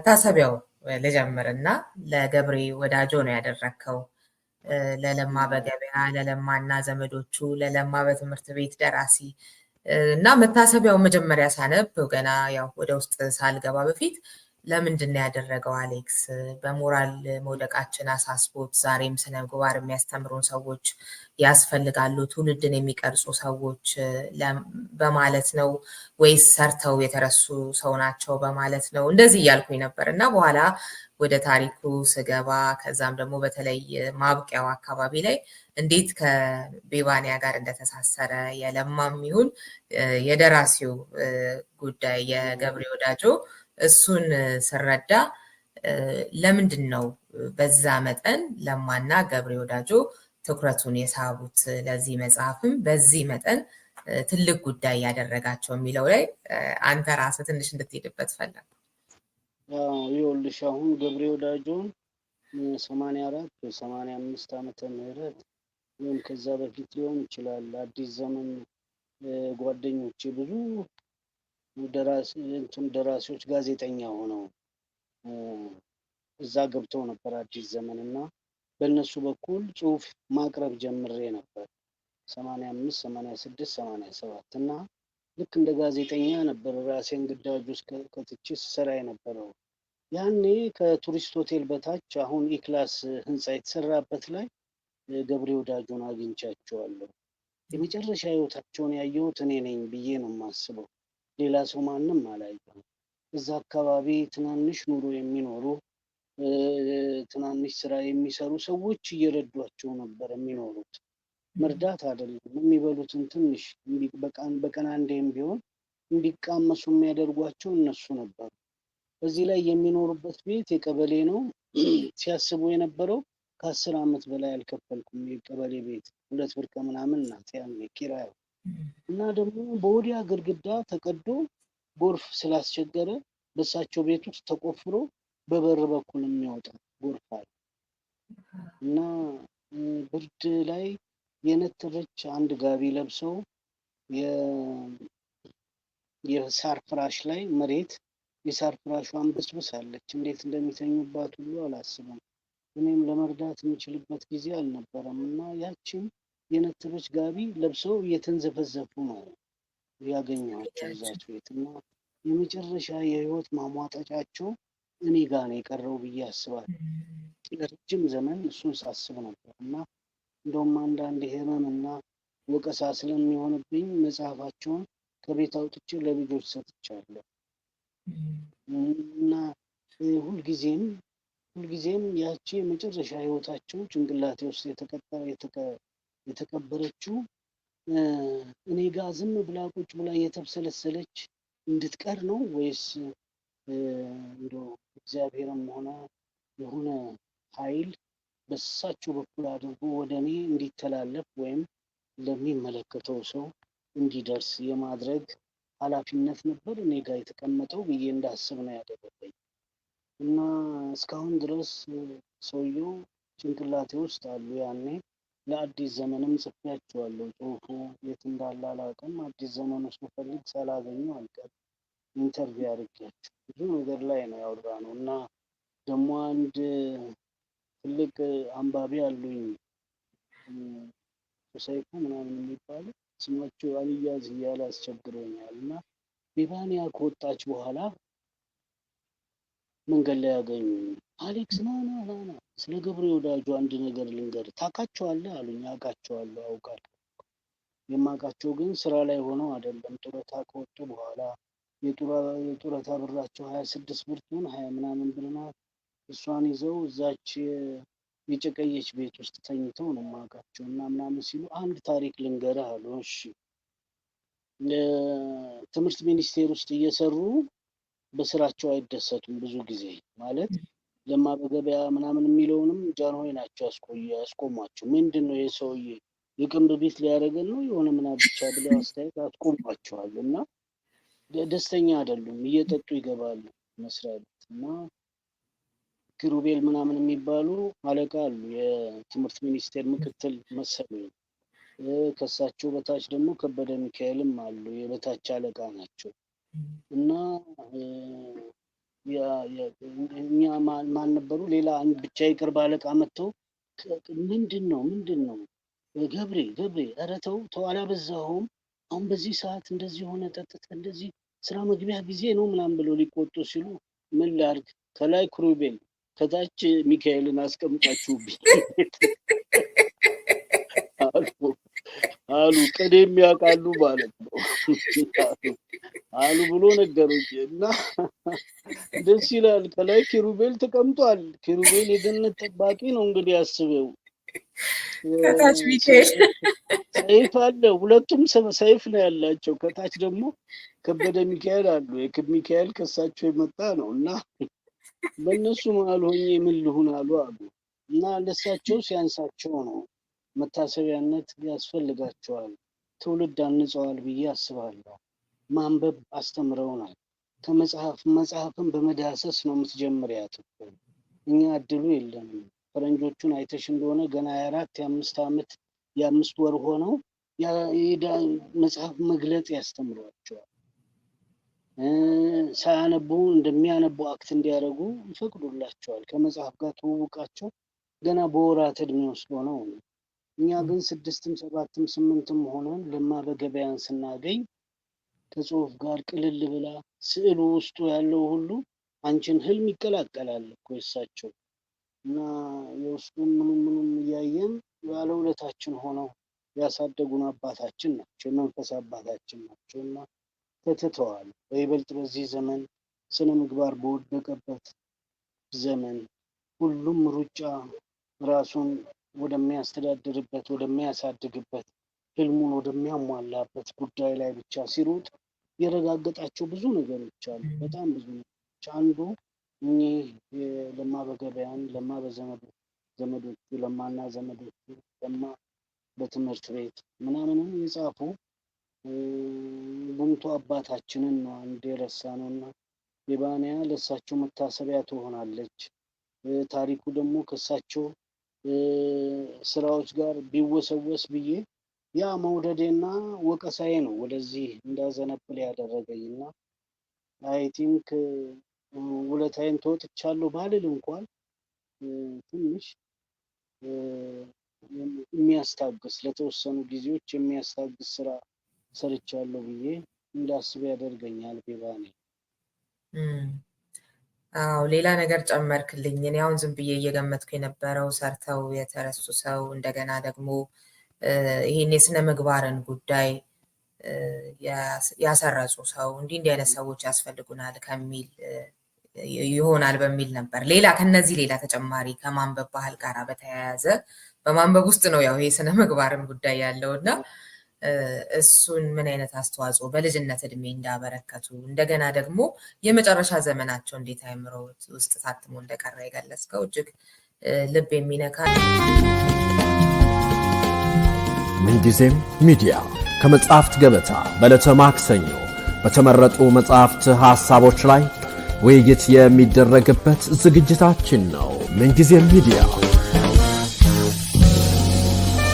ከመታሰቢያው ልጀምርና ለገብሬ ወዳጆ ነው ያደረግከው። ለለማ በገበያ፣ ለለማና ዘመዶቹ፣ ለለማ በትምህርት ቤት ደራሲ እና መታሰቢያው መጀመሪያ ሳነብ ገና ያው ወደ ውስጥ ሳልገባ በፊት ለምንድን ነው ያደረገው አሌክስ? በሞራል መውደቃችን አሳስቦት ዛሬም ስነ ምግባር የሚያስተምሩን ሰዎች ያስፈልጋሉ፣ ትውልድን የሚቀርጹ ሰዎች በማለት ነው ወይስ ሰርተው የተረሱ ሰው ናቸው በማለት ነው? እንደዚህ እያልኩኝ ነበር እና በኋላ ወደ ታሪኩ ስገባ ከዛም ደግሞ በተለይ ማብቂያው አካባቢ ላይ እንዴት ከቤባንያ ጋር እንደተሳሰረ የለማም ይሁን የደራሲው ጉዳይ የገብሬ ወዳጆ እሱን ስረዳ ለምንድን ነው በዛ መጠን ለማና ገብሬ ወዳጆ ትኩረቱን የሳቡት ለዚህ መጽሐፍም በዚህ መጠን ትልቅ ጉዳይ ያደረጋቸው የሚለው ላይ አንተ ራስህ ትንሽ እንድትሄድበት ፈለግ። ይኸውልሽ አሁን ገብሬ ወዳጆን 84 ወይ 85 ዓመተ ምህረት ወይም ከዛ በፊት ሊሆን ይችላል አዲስ ዘመን ጓደኞቼ ብዙ ደራሲዎች ጋዜጠኛ ሆነው እዛ ገብተው ነበር አዲስ ዘመን እና በእነሱ በኩል ጽሁፍ ማቅረብ ጀምሬ ነበር 85 86 87 እና ልክ እንደ ጋዜጠኛ ነበር ራሴን ግዳጅ ውስጥ ከትቼ ስሰራ የነበረው። ያኔ ከቱሪስት ሆቴል በታች አሁን ኢክላስ ህንፃ የተሰራበት ላይ ገብሬ ወዳጆን አግኝቻቸዋለሁ። የመጨረሻ ህይወታቸውን ያየሁት እኔ ነኝ ብዬ ነው የማስበው። ሌላ ሰው ማንም አላየሁም። እዛ አካባቢ ትናንሽ ኑሮ የሚኖሩ ትናንሽ ስራ የሚሰሩ ሰዎች እየረዷቸው ነበር የሚኖሩት። መርዳት አይደለም የሚበሉትን ትንሽ በቀን አንዴም ቢሆን እንዲቃመሱ የሚያደርጓቸው እነሱ ነበሩ። በዚህ ላይ የሚኖሩበት ቤት የቀበሌ ነው። ሲያስቡ የነበረው ከ10 ዓመት በላይ አልከፈልኩም የቀበሌ ቤት 2 ብር ከምናምን ናት ያኔ ኪራዩ እና ደግሞ በወዲያ ግድግዳ ተቀዶ ጎርፍ ስላስቸገረ በሳቸው ቤት ውስጥ ተቆፍሮ በበር በኩል የሚወጣ ጎርፍ አለ እና ብርድ ላይ የነተበች አንድ ጋቢ ለብሰው የሳር ፍራሽ ላይ መሬት የሳር ፍራሿን በስብስ አለች። እንዴት እንደሚተኙባት ሁሉ አላስብም። እኔም ለመርዳት የምችልበት ጊዜ አልነበረም እና ያችን የነተበች ጋቢ ለብሰው እየተንዘፈዘፉ ነው ያገኘኋቸው እዛች ቤት እና የመጨረሻ የህይወት ማሟጠጫቸው እኔ ጋር ነው የቀረው ብዬ አስባለሁ። ለረጅም ዘመን እሱን ሳስብ ነበር እና እንደውም አንዳንድ ህመም እና ወቀሳ ስለሚሆንብኝ መጽሐፋቸውን ከቤት አውጥቼ ለልጆች ሰጥቻለሁ እና ሁልጊዜም ያቺ የመጨረሻ ህይወታቸው ጭንቅላቴ ውስጥ የተቀበረችው እኔ ጋር ዝም ብላ ቁጭ ብላ የተብሰለሰለች እንድትቀር ነው ወይስ እንደው እግዚአብሔርም ሆነ የሆነ ኃይል በሳቸው በኩል አድርጎ ወደ እኔ እንዲተላለፍ ወይም ለሚመለከተው ሰው እንዲደርስ የማድረግ ኃላፊነት ነበር እኔ ጋር የተቀመጠው ብዬ እንዳስብ ነው ያደረገኝ እና እስካሁን ድረስ ሰውየው ጭንቅላቴ ውስጥ አሉ። ያኔ ለአዲስ ዘመንም ጽፌያቸዋለሁ። ጽሁፉ የት እንዳለ አላውቅም። አዲስ ዘመን ውስጥ ብፈልግ ሳላገኘው አልቀርም። ኢንተርቪው አድርጌያቸው ብዙ ነገር ላይ ነው ያወራነው እና ደግሞ አንድ ትልቅ አንባቢ አሉኝ ሰይፉ ምናምን የሚባሉ ስማቸው አልያዝ እያለ አስቸግሮኛል እና ቤባንያ ከወጣች በኋላ መንገድ ላይ ያገኙኝ። አሌክስ ና ስለ ገብሬ ወዳጆ አንድ ነገር ልንገር፣ ታውቃቸዋለህ አሉኝ። አውቃቸዋለሁ፣ አውቃለሁ። የማውቃቸው ግን ስራ ላይ ሆነው አይደለም፣ ጡረታ ከወጡ በኋላ የጡረታ ብራቸው 26 ብር ትሆን 20 ምናምን ብር ናት። እሷን ይዘው እዛች የጨቀየች ቤት ውስጥ ተኝተው ነው የማውቃቸው እና ምናምን ሲሉ አንድ ታሪክ ልንገርህ አሉ። እሺ፣ ትምህርት ሚኒስቴር ውስጥ እየሰሩ በስራቸው አይደሰቱም ብዙ ጊዜ ማለት ለማ በገበያ ምናምን የሚለውንም ጃንሆይ ናቸው ያስቆሟቸው። ምንድን ነው የሰውዬ የቅንብ ቤት ሊያደርገን ነው የሆነ ምናምን ብቻ ብለው አስተያየት አስቆሟቸዋል እና ደስተኛ አይደሉም። እየጠጡ ይገባሉ መስሪያ ቤት እና ኪሩቤል ምናምን የሚባሉ አለቃ አሉ፣ የትምህርት ሚኒስቴር ምክትል መሰሉኝ። ከሳቸው በታች ደግሞ ከበደ ሚካኤልም አሉ፣ የበታች አለቃ ናቸው እና እኛ ማን ነበሩ ሌላ አንድ ብቻ ይቅር ባለቃ መጥተው ምንድነው ገብሬ ኧረ ተው አላበዛኸውም አሁን በዚህ ሰዓት እንደዚህ ሆነ ጠጥተህ እንደዚህ ስራ መግቢያ ጊዜ ነው ምናምን ብሎ ሊቆጡ ሲሉ ምን ላድርግ ከላይ ክሩቤል ከታች ሚካኤልን አስቀምጣችሁብኝ አሉ ቀደም ያውቃሉ ማለት ነው አሉ ብሎ ነገሩኝ እና ደስ ይላል ከላይ ኪሩቤል ተቀምጧል ኪሩቤል የገነት ጠባቂ ነው እንግዲህ አስበው ከታች ሚካኤል ሰይፍ አለ ሁለቱም ሰይፍ ነው ያላቸው ከታች ደግሞ ከበደ ሚካኤል አሉ ሚካኤል ከሳቸው የመጣ ነው እና በእነሱ መሃል ሆኜ ምን ልሁን አሉ እና ለሳቸው ሲያንሳቸው ነው መታሰቢያነት ያስፈልጋቸዋል ትውልድ አንጸዋል ብዬ አስባለሁ ማንበብ አስተምረውናል መጽሐፍን በመዳሰስ ነው የምትጀምሪያት እኛ እድሉ የለንም ፈረንጆቹን አይተሽ እንደሆነ ገና 4-5 ዓመት የ5 ወር ሆነው መጽሐፍ መግለጽ ያስተምሯቸዋል ሳያነቡ እንደሚያነቡ አክት እንዲያደርጉ ይፈቅዱላቸዋል ከመጽሐፍ ጋር ተውውቃቸው ገና በወራት እድሜ ወስዶ ነው እኛ ግን 6ም 7ም 8ም ሆነን ለማበገበያን ስናገኝ ከጽሁፍ ጋር ቅልል ብላ ስዕሉ ውስጡ ያለው ሁሉ አንቺን ህልም ይቀላቀላል እኮ እሳቸው እና የውስጡን ምንም እያየን ባለውለታችን ሆነው ያሳደጉን አባታችን ናቸው መንፈስ አባታችን ናቸውና ተትተዋል በይበልጥ በዚህ ዘመን ስነ ምግባር በወደቀበት ዘመን ሁሉም ሩጫ ራሱን ወደሚያስተዳድርበት ወደሚያሳድግበት ህልሙን ወደሚያሟላበት ጉዳይ ላይ ብቻ ሲሮጥ የረጋገጣቸው ብዙ ነገሮች አሉ በጣም ብዙ ነገሮች አንዱ ለማ በገበያን ለማ በዘመዶቹ ለማና ዘመዶቹ ለማ በትምህርት ቤት ምናምንም የጻፉ ጉምቱ አባታችንን ነው አንድ የረሳነውና የባንያ ለሳቸው መታሰቢያ ትሆናለች ታሪኩ ደግሞ ከሳቸው ስራዎች ጋር ቢወሰወስ ብዬ ያ መውደዴና ወቀሳዬ ነው ወደዚህ እንዳዘነብል ያደረገኝና አይ ቲንክ ውለታዬን ተወጥቻለሁ ባልል እንኳን ትንሽ የሚያስታግስ ለተወሰኑ ጊዜዎች የሚያስታግስ ስራ ሰርቻለሁ ብዬ እንዳስብ ያደርገኛል ቢባኔ አዎ ሌላ ነገር ጨመርክልኝ እኔ አሁን ዝም ብዬ እየገመትኩ የነበረው ሰርተው የተረሱ ሰው እንደገና ደግሞ ይሄን የስነ ምግባርን ጉዳይ ያሰረጹ ሰው እንዲህ አይነት ሰዎች ያስፈልጉናል ከሚል ይሆናል በሚል ነበር ሌላ ከነዚህ ሌላ ተጨማሪ ከማንበብ ባህል ጋር በተያያዘ በማንበብ ውስጥ ነው ያው የስነ ምግባርን ጉዳይ ያለውና እሱን ምን አይነት አስተዋጽኦ በልጅነት እድሜ እንዳበረከቱ እንደገና ደግሞ የመጨረሻ ዘመናቸው እንዴት አይምሮ ውስጥ ታትሞ እንደቀረ የገለጽከው እጅግ ልብ የሚነካ ምንጊዜም ሚዲያ ከመጽሐፍት ገበታ በዕለተ ማክሰኞ በተመረጡ መጽሐፍት ሐሳቦች ላይ ውይይት የሚደረግበት ዝግጅታችን ነው ምንጊዜም ሚዲያ